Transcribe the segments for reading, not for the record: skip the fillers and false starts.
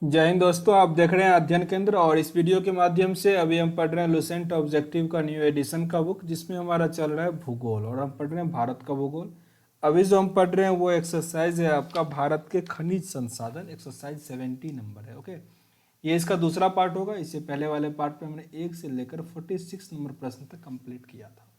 जय हिंद दोस्तों, आप देख रहे हैं अध्ययन केंद्र। और इस वीडियो के माध्यम से अभी हम पढ़ रहे हैं लुसेंट ऑब्जेक्टिव का न्यू एडिशन का बुक, जिसमें हमारा चल रहा है भूगोल और हम पढ़ रहे हैं भारत का भूगोल। अभी जो हम पढ़ रहे हैं वो एक्सरसाइज है आपका भारत के खनिज संसाधन, एक्सरसाइज 70 नंबर है। ओके, ये इसका दूसरा पार्ट होगा। इससे पहले वाले पार्ट पे हमने 1 से लेकर 46 नंबर प्रश्न तक कंप्लीट किया था।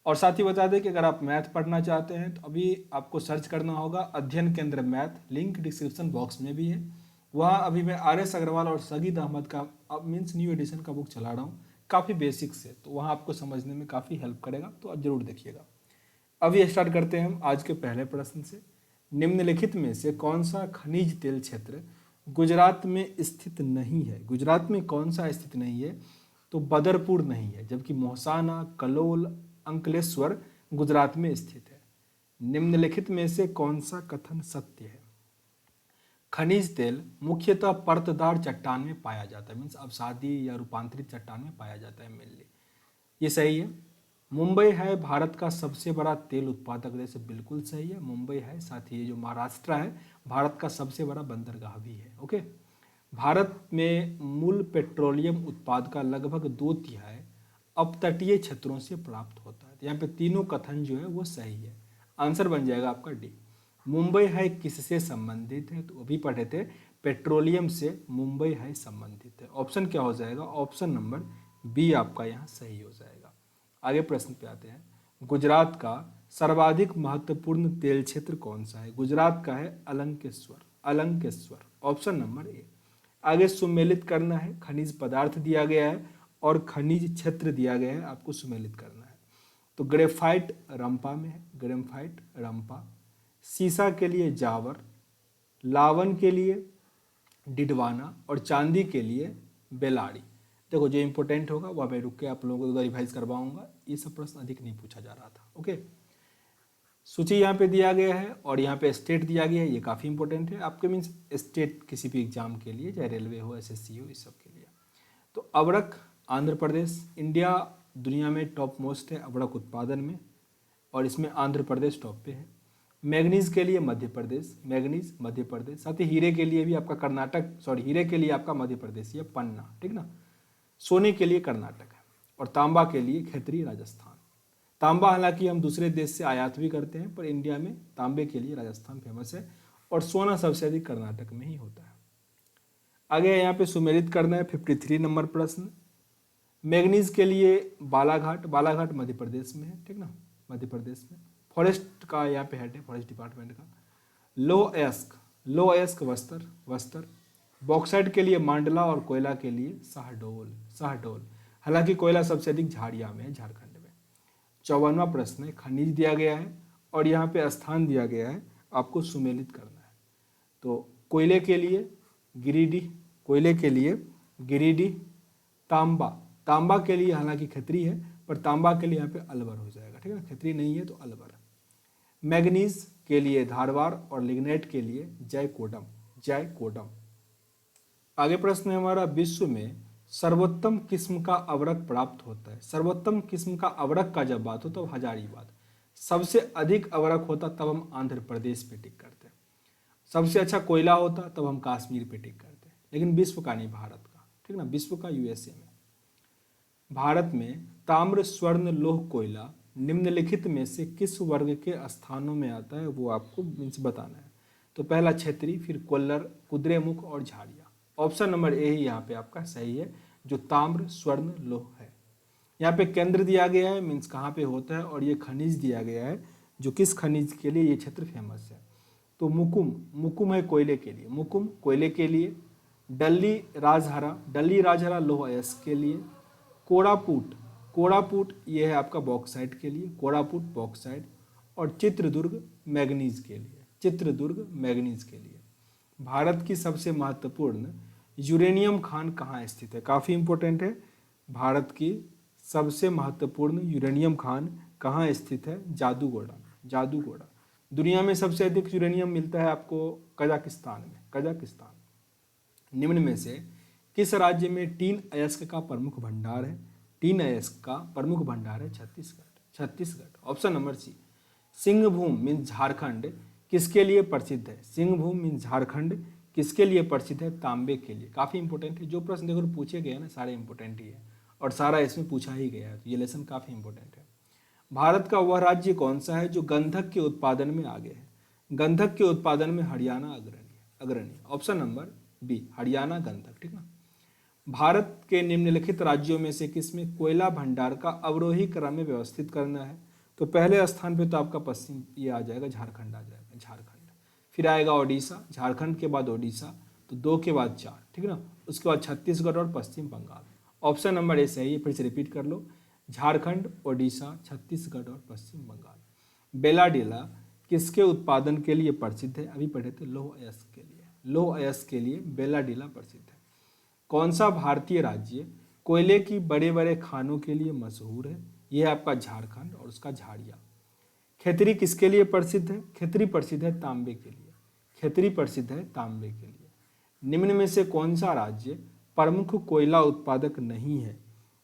और साथ ही बता दें कि अगर आप मैथ पढ़ना चाहते हैं तो अभी आपको सर्च करना होगा अध्ययन केंद्र मैथ, लिंक डिस्क्रिप्शन बॉक्स में भी है। वहाँ अभी मैं RS अग्रवाल और सगीद अहमद का मीन्स न्यू एडिशन का बुक चला रहा हूँ, काफ़ी बेसिक से, तो वहाँ आपको समझने में काफ़ी हेल्प करेगा, तो आप जरूर देखिएगा। अभी स्टार्ट करते हैं हम आज के पहले प्रश्न से। निम्नलिखित में से कौन सा खनिज तेल क्षेत्र गुजरात में स्थित नहीं है? गुजरात में कौन सा स्थित नहीं है? तो बदरपुर नहीं है, जबकि मोहसाना, कलोल, अंकलेश्वर गुजरात में स्थित है। निम्नलिखित में से कौन सा कथन सत्य है? खनिज तेल मुख्यतः परतदार चट्टान में पाया जाता है, मीन्स अवसादी या रूपांतरित चट्टान में पाया जाता है मेनली। ये सही है। मुंबई है भारत का सबसे बड़ा तेल उत्पादक देश, बिल्कुल सही है, मुंबई है। साथ ही ये जो महाराष्ट्र है भारत का सबसे बड़ा बंदरगाह भी है। ओके, भारत में मूल पेट्रोलियम उत्पाद का लगभग 2/3 अपतटीय क्षेत्रों से प्राप्त होता है। तो यहाँ पे तीनों कथन जो है वो सही है। आंसर बन जाएगा आपका डी। मुंबई है किससे संबंधित है? तो अभी पढ़े थे पेट्रोलियम से मुंबई है संबंधित है। ऑप्शन क्या हो जाएगा? ऑप्शन नंबर बी आपका यहाँ सही हो जाएगा। आगे प्रश्न पे आते हैं। गुजरात का सर्वाधिक महत्वपूर्ण तेल क्षेत्र कौन सा है? गुजरात का है अलंकेश्वर। अलंकेश्वर ऑप्शन नंबर ए। आगे सुमेलित करना है, खनिज पदार्थ दिया गया है और खनिज क्षेत्र दिया गया है, आपको सुमेलित करना है। तो ग्रेफाइट रंपा में है, ग्रेफाइट रंपा। सीसा के लिए जावर, लावन के लिए डिडवाना और चांदी के लिए बेलाड़ी। देखो, जो इंपॉर्टेंट होगा वह मैं रुक के आप लोगों को रिवाइज करवाऊंगा, ये सब प्रश्न अधिक नहीं पूछा जा रहा था। ओके, सूची यहाँ पे दिया गया है और यहाँ पे स्टेट दिया गया है, ये काफ़ी इंपॉर्टेंट है आपके, मीन्स स्टेट किसी भी एग्जाम के लिए, चाहे रेलवे हो, SSC हो, इस सब के लिए। तो अबड़क आंध्र प्रदेश, इंडिया दुनिया में टॉप मोस्ट है अबड़क उत्पादन में, और इसमें आंध्र प्रदेश टॉप पे है। मैग्नीज के लिए मध्य प्रदेश, मैग्नीज मध्य प्रदेश। साथ ही हीरे के लिए भी आपका कर्नाटक, सॉरी, हीरे के लिए आपका मध्य प्रदेश, ये पन्ना, ठीक ना। सोने के लिए कर्नाटक है और तांबा के लिए खैतरी राजस्थान। तांबा हालांकि हम दूसरे देश से आयात भी करते हैं, पर इंडिया में तांबे के लिए राजस्थान फेमस है और सोना सबसे अधिक कर्नाटक में ही होता है। आगे यहाँ पे सुमेलित करना है 53 नंबर प्रश्न। मैग्नीज के लिए बालाघाट, बालाघाट मध्य प्रदेश में है, ठीक ना, मध्य प्रदेश में। फॉरेस्ट का यहाँ पे हेड है, फॉरेस्ट डिपार्टमेंट का। लोअयस्क, लोअयस्क बस्तर, बस्तर। बॉक्साइट के लिए मांडला और कोयला के लिए शाहडोल, शाहडोल। हालांकि कोयला सबसे अधिक झाड़िया में है, झारखंड में। 54वां प्रश्न है, खनिज दिया गया है और यहाँ पे स्थान दिया गया है, आपको सुमेलित करना है। तो कोयले के लिए गिरिडीह, कोयले के लिए गिरिडीह। तांबा, तांबा के लिए हालांकि खत्री है, पर तांबा के लिए यहाँ पे अलवर हो जाएगा, ठीक है ना, खत्री नहीं है तो अलवर। मैग्नीज के लिए धारवाड़ और लिग्नाइट के लिए जयकोडम, जयकोडम। आगे प्रश्न है हमारा, विश्व में सर्वोत्तम किस्म का अवरक प्राप्त होता है। सर्वोत्तम किस्म का अवरक का जब बात हो तो हजारीबाग। सबसे अधिक अवरक होता तब हम आंध्र प्रदेश पे टिक करते हैं। सबसे अच्छा कोयला होता तब हम कश्मीर पे टिक करते हैं, लेकिन विश्व का नहीं, भारत का, ठीक ना, विश्व का USA में। भारत में ताम्र, स्वर्ण, लौह, कोयला निम्नलिखित में से किस वर्ग के स्थानों में आता है, वो आपको मीन्स बताना है। तो पहला क्षेत्री, फिर कोल्लर, कुद्रेमुख और झाड़िया। ऑप्शन नंबर ए ही यहाँ पे आपका सही है, जो ताम्र, स्वर्ण, लौह है। यहाँ पे केंद्र दिया गया है, मीन्स कहाँ पे होता है, और ये खनिज दिया गया है, जो किस खनिज के लिए ये क्षेत्र फेमस है। तो मुकुम, मुकुम है कोयले के लिए, मुकुम कोयले के लिए। डल्ली राजहरा, डल्ली राजहरा लौह अयस्क के लिए। कोड़ापुट, कोड़ापुट ये है आपका बॉक्साइट के लिए, कोड़ापुट बॉक्साइट। और चित्रदुर्ग मैग्नीज के लिए, चित्रदुर्ग मैग्नीज के लिए। भारत की सबसे महत्वपूर्ण यूरेनियम खान कहाँ स्थित है? काफ़ी इंपॉर्टेंट है। भारत की सबसे महत्वपूर्ण यूरेनियम खान कहाँ स्थित है? जादूगोड़ा, जादूगोड़ा। दुनिया में सबसे अधिक यूरेनियम मिलता है आपको कजाकिस्तान में, कजाकिस्तान। निम्न में से किस राज्य में टीन अयस्क का प्रमुख भंडार है? टीन अयस्क का प्रमुख भंडार है Chhattisgarh, Chhattisgarh. Option number C. Singhbhum means Jharkhand किसके लिए प्रसिद्ध है? सिंहभूम मीन्स झारखंड किसके लिए प्रसिद्ध है? तांबे के लिए। काफ़ी इंपॉर्टेंट है, जो प्रश्न देखो पूछे गए हैं ना सारे इंपॉर्टेंट ही है और सारा इसमें पूछा ही गया है, तो ये लेसन काफ़ी इंपॉर्टेंट है। भारत का वह राज्य कौन सा है जो गंधक के उत्पादन में आगे है? गंधक के उत्पादन में हरियाणा अग्रणी। ऑप्शन नंबर बी, हरियाणा गंधक, ठीक ना। भारत के निम्नलिखित राज्यों में से किसमें कोयला भंडार का अवरोही क्रम में व्यवस्थित करना है? तो पहले स्थान पे तो आपका पश्चिम ये आ जाएगा, झारखंड आ जाएगा, झारखंड। फिर आएगा ओडिशा, झारखंड के बाद ओडिशा, तो 2 के बाद 4, ठीक ना। उसके बाद छत्तीसगढ़ और पश्चिम बंगाल। ऑप्शन नंबर ए सही है, फिर से रिपीट कर लो, झारखंड, ओडिशा, छत्तीसगढ़ और पश्चिम बंगाल। बेलाडीला किसके उत्पादन के लिए प्रसिद्ध है? अभी पढ़े थे, लौह अयस्क के लिए। लौह अयस्क के लिए बेलाडीला प्रसिद्ध है। कौन सा भारतीय राज्य कोयले की बड़े बड़े खानों के लिए मशहूर है? यह है आपका झारखंड और उसका झाड़िया। खेतरी किसके लिए प्रसिद्ध है? खेतरी प्रसिद्ध है तांबे के लिए। खेतरी प्रसिद्ध है तांबे के लिए। निम्न में से कौन सा राज्य प्रमुख कोयला उत्पादक नहीं है?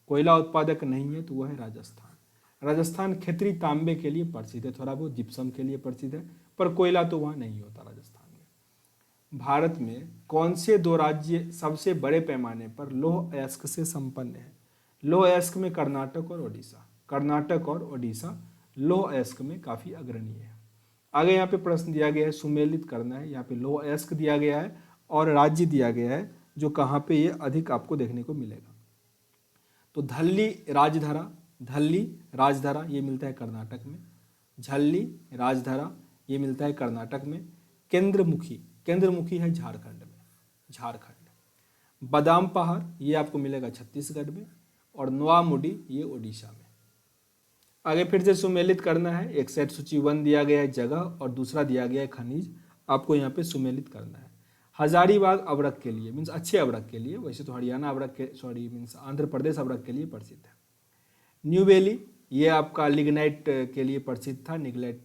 कोयला उत्पादक नहीं है तो वह है राजस्थान। राजस्थान खेतरी तांबे के लिए प्रसिद्ध है, थोड़ा बहुत जिप्सम के लिए प्रसिद्ध है, पर कोयला तो वहाँ नहीं होता राजस्थान में। भारत में कौन से 2 राज्य सबसे बड़े पैमाने पर लौह अयस्क से संपन्न है? लौह अयस्क में कर्नाटक और ओडिशा। कर्नाटक और ओडिशा लौह अयस्क में काफ़ी अग्रणी है। आगे यहाँ पे प्रश्न दिया गया है, सुमेलित करना है। यहाँ पे लौह अयस्क दिया गया है और राज्य दिया गया है जो कहाँ पे ये अधिक आपको देखने को मिलेगा। तो धल्ली राजधारा ये मिलता है कर्नाटक में। झल्ली राजधारा ये मिलता है कर्नाटक में। केंद्रमुखी है झारखंड में, झारखंड। बादाम पहाड़ ये आपको मिलेगा छत्तीसगढ़ में और नोआमुडी ये ओडिशा में। आगे फिर से सुमेलित करना है। एक सेट सूची 1 दिया गया है जगह और दूसरा दिया गया है खनिज, आपको यहाँ पे सुमेलित करना है। हजारीबाग अवरक के लिए मीन्स अच्छे अवरक के लिए, वैसे तो हरियाणा अवरक के मीन्स आंध्र प्रदेश अवरक के लिए प्रसिद्ध है। न्यू वेली ये आपका लिग्नाइट के लिए प्रसिद्ध था, निगलाइट।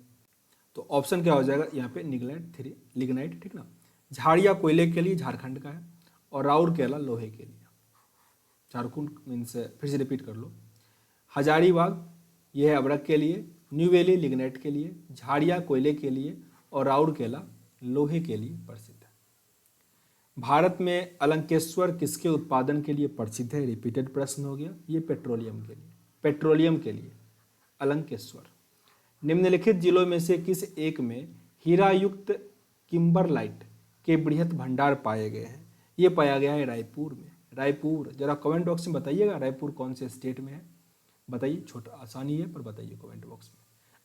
तो ऑप्शन क्या हो जाएगा यहाँ पे? लिग्नाइट, ठीक ना। झाड़िया कोयले के लिए झारखंड का है और राउरकेला लोहे के लिए। झारखंड मीन्स फिर से रिपीट कर लो, हजारीबाग यह है अवरक के लिए, न्यू वेली लिग्नाइट के लिए, झाड़िया कोयले के लिए और राउरकेला लोहे के लिए प्रसिद्ध है। भारत में अलंकेश्वर किसके उत्पादन के लिए प्रसिद्ध है? रिपीटेड प्रश्न हो गया, ये पेट्रोलियम के लिए अलंकेश्वर। निम्नलिखित जिलों में से किस एक में हीरा युक्त किम्बरलाइट के बृहत भंडार पाए गए हैं? ये पाया गया है रायपुर में। रायपुर, जरा कमेंट बॉक्स में बताइएगा रायपुर कौन से स्टेट में है, बताइए। छोटा आसानी है पर बताइए कमेंट बॉक्स में।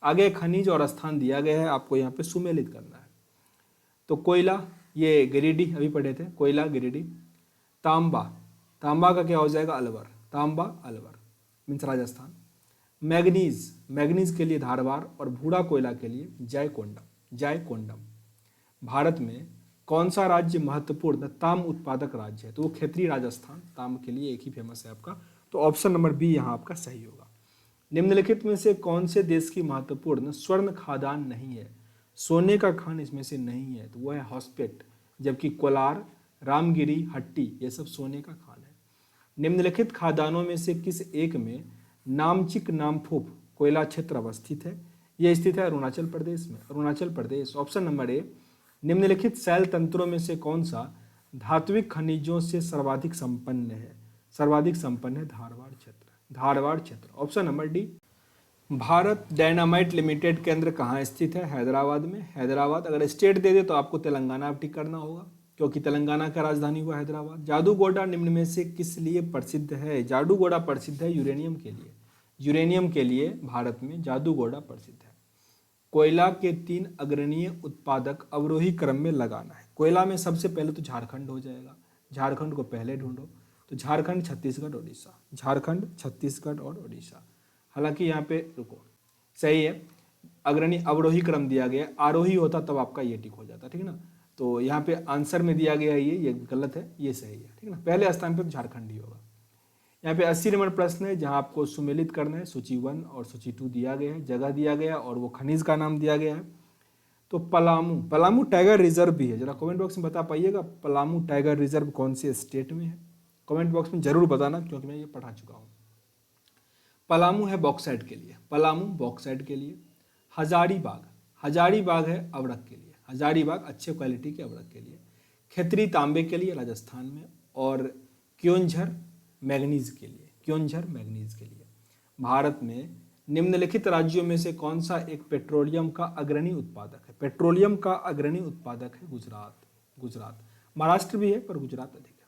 आगे खनिज और स्थान दिया गया है, आपको यहाँ पे सुमेलित करना है। तो कोयला ये गिरिडीह अभी पढ़े थे, कोयला गिरिडीह। तांबा का क्या हो जाएगा? अलवर। तांबा अलवर मीन्स राजस्थान। मैग्नीज के लिए धारवाड़ और भूरा कोयला के लिए जयकोंडम। भारत में कौन सा राज्य महत्वपूर्ण ताम उत्पादक राज्य है? तो वो क्षेत्रीय राजस्थान, ताम के लिए एक ही फेमस है आपका। तो ऑप्शन नंबर बी यहाँ आपका सही होगा। निम्नलिखित में से कौन से देश की महत्वपूर्ण स्वर्ण खादान नहीं है? सोने का खान इसमें से नहीं है, तो वह है हॉस्पेट, जबकि कोलार, रामगिरी, हट्टी ये सब सोने का खान है। निम्नलिखित खादानों में से किस एक में नामचिक नामफोप कोयला क्षेत्र अवस्थित है? यह स्थित है अरुणाचल प्रदेश में, Arunachal Pradesh. Option number A. निम्नलिखित शैल तंत्रों में से कौन सा धात्विक खनिजों से सर्वाधिक संपन्न है? सर्वाधिक संपन्न है धारवाड़ क्षेत्र। Option number D. Bharat dynamite limited केंद्र कहाँ स्थित है? हैदराबाद में। हैदराबाद, अगर स्टेट दे दे तो आपको तेलंगाना टिक करना होगा क्योंकि तेलंगाना का राजधानी हुआ हैदराबाद। जादूगोड़ा निम्न में से किस लिए प्रसिद्ध है? जादूगोड़ा प्रसिद्ध है यूरेनियम के लिए। यूरेनियम के लिए भारत में जादूगोड़ा प्रसिद्ध है। कोयला के 3 अग्रणीय उत्पादक अवरोही क्रम में लगाना है। कोयला में सबसे पहले तो झारखंड हो जाएगा, झारखंड को पहले ढूंढो। तो झारखंड, छत्तीसगढ़, ओडिशा। झारखंड, छत्तीसगढ़ और ओडिशा। हालांकि यहाँ पे रुको, सही है, अग्रणी अवरोही क्रम दिया गया, आरोही होता तब आपका ये टिक हो जाता, ठीक है ना। तो यहाँ पे आंसर में दिया गया है ये गलत है, ये सही है, ठीक है ना। पहले स्थान पे तो झारखंड ही होगा। यहाँ पे 80 नंबर प्रश्न है जहाँ आपको सुमेलित करना है। सूची 1 और सूची 2 दिया गया है, जगह दिया गया है और वो खनिज का नाम दिया गया है। तो पलामू टाइगर रिजर्व भी है, जरा कमेंट बॉक्स में बता पाइएगा पलामू टाइगर रिजर्व कौन से स्टेट में है? कमेंट बॉक्स में जरूर बताना क्योंकि मैं ये पढ़ा चुका हूँ। पलामू है बॉक्साइट के लिए, पलामू बॉक्साइट के लिए। हजारीबाग है अवरक के लिए, हजारीबाग अच्छे क्वालिटी के अवरक के लिए। खेतरी तांबे के लिए राजस्थान में, और क्योंझर मैग्नीज के लिए, क्योंझर मैग्नीज के लिए। भारत में निम्नलिखित राज्यों में से कौन सा एक पेट्रोलियम का अग्रणी उत्पादक है? पेट्रोलियम का अग्रणी उत्पादक है गुजरात। गुजरात, महाराष्ट्र भी है पर गुजरात अधिक है।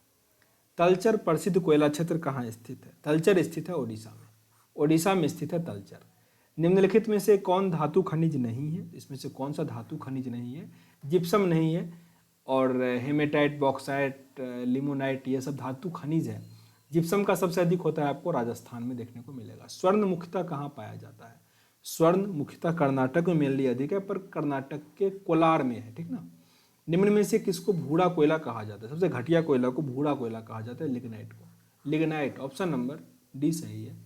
तलचर प्रसिद्ध कोयला क्षेत्र कहाँ स्थित है? तलचर स्थित है ओडिशा में। ओडिशा में स्थित है तलचर। निम्नलिखित में से कौन धातु खनिज नहीं है? इसमें से कौन सा धातु खनिज नहीं है? जिप्सम नहीं है, और हेमेटाइट, बॉक्साइट, लिमोनाइट, ये सब धातु खनिज है। जिप्सम का सबसे अधिक होता है, आपको राजस्थान में देखने को मिलेगा। स्वर्ण मुख्यतः कहाँ पाया जाता है? स्वर्ण मुख्यतः कर्नाटक में मेनली अधिक है, पर कर्नाटक के कोलार में है, ठीक ना। निम्न में से किसको भूरा कोयला कहा जाता है? सबसे घटिया कोयला को भूरा कोयला कहा जाता है, लिग्नाइट को। लिग्नाइट, ऑप्शन नंबर डी सही है।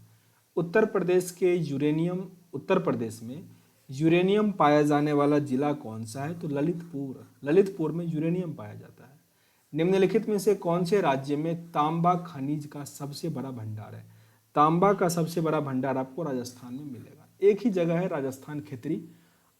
उत्तर प्रदेश के यूरेनियम, उत्तर प्रदेश में यूरेनियम पाया जाने वाला जिला कौन सा है? तो ललितपुर। ललितपुर में यूरेनियम पाया जाता है। निम्नलिखित में से कौन से राज्य में तांबा खनिज का सबसे बड़ा भंडार है? तांबा का सबसे बड़ा भंडार आपको राजस्थान में मिलेगा। एक ही जगह है राजस्थान, खेतरी,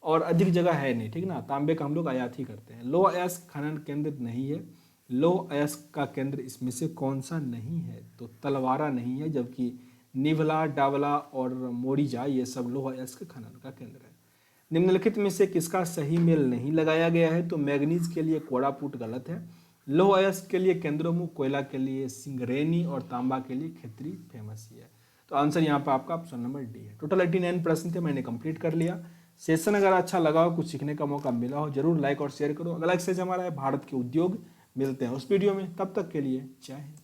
और अधिक जगह है नहीं, ठीक ना। तांबे का हम लोग आयात ही करते हैं। लौह अयस्क खनन केंद्र नहीं है। लौह अयस्क का केंद्र इसमें से कौन सा नहीं है? तो तलवारा नहीं है, जबकि निभला, डावला और मोरिजा ये सब लौह अयस्क खनन का केंद्र है। निम्नलिखित में से किसका सही मेल नहीं लगाया गया है? तो मैग्नीज के लिए कोड़ापुट गलत है, लौह अयस्क के लिए केंद्रमुख, कोयला के लिए सिंगरेनी, और तांबा के लिए खेतरी फेमस ही है। तो आंसर यहाँ पर आपका ऑप्शन नंबर डी है। टोटल 89 प्रश्न थे, मैंने कंप्लीट कर लिया। सेशन अगर अच्छा लगा हो, कुछ सीखने का मौका मिला हो, जरूर लाइक और शेयर करो। अगला एक्सरसाइज हमारा है भारत के उद्योग। मिलते हैं उस वीडियो में, तब तक के लिए जय हिंद।